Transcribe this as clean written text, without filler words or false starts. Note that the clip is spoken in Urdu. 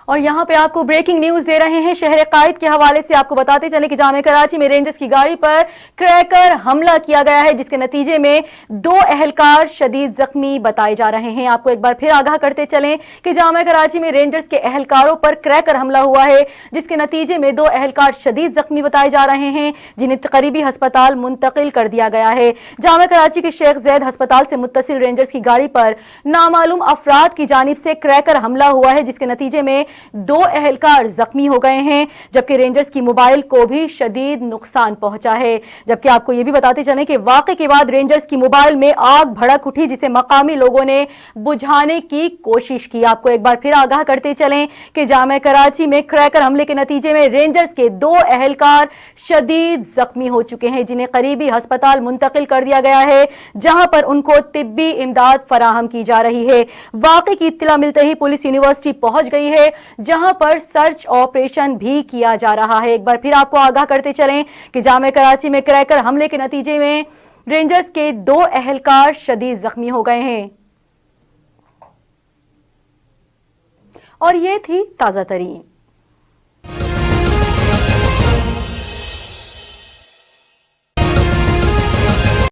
اور یہاں پہ آپ کو بریکنگ نیوز دے رہے ہیں شہر قائد کے حوالے سے. آپ کو بتاتے چلیں کہ جامعہ کراچی میں رینجرز کی گاڑی پر کریکر حملہ کیا گیا ہے، جس کے نتیجے میں 2 اہلکار شدید زخمی بتائے جا رہے ہیں. آپ کو ایک بار پھر آگاہ کرتے چلیں کہ جامعہ کراچی میں رینجرز کے اہلکاروں پر کریکر حملہ ہوا ہے، جس کے نتیجے میں 2 اہلکار شدید زخمی بتائے جا رہے ہیں، جنہیں قریبی ہسپتال منتقل کر دیا گیا ہے. جامعہ کراچی کے شیخ زید ہسپتال سے متصل رینجرز کی گاڑی پر نامعلوم افراد کی جانب سے کریکر حملہ ہوا ہے، جس کے نتیجے میں 2 اہلکار زخمی ہو گئے ہیں، جبکہ رینجرز کی موبائل کو بھی شدید نقصان پہنچا ہے. جبکہ آپ کو یہ بھی بتاتے چلیں کہ واقعے کے بعد رینجرز کی موبائل میں آگ بھڑک اٹھی، جسے مقامی لوگوں نے بجھانے کی کوشش کی. آپ کو ایک بار پھر آگاہ کرتے چلیں کہ جامعہ کراچی میں کریکر حملے کے نتیجے میں رینجرز کے 2 اہلکار شدید زخمی ہو چکے ہیں، جنہیں قریبی ہسپتال منتقل کر دیا گیا ہے، جہاں پر ان کو طبی امداد فراہم کی جا رہی ہے. واقعے کی اطلاع ملتے ہی پولیس یونیورسٹی پہنچ گئی ہے، جہاں پر سرچ آپریشن بھی کیا جا رہا ہے. ایک بار پھر آپ کو آگاہ کرتے چلیں کہ جامعہ کراچی میں کریکر حملے کے نتیجے میں رینجرز کے 2 اہلکار شدید زخمی ہو گئے ہیں. اور یہ تھی تازہ ترین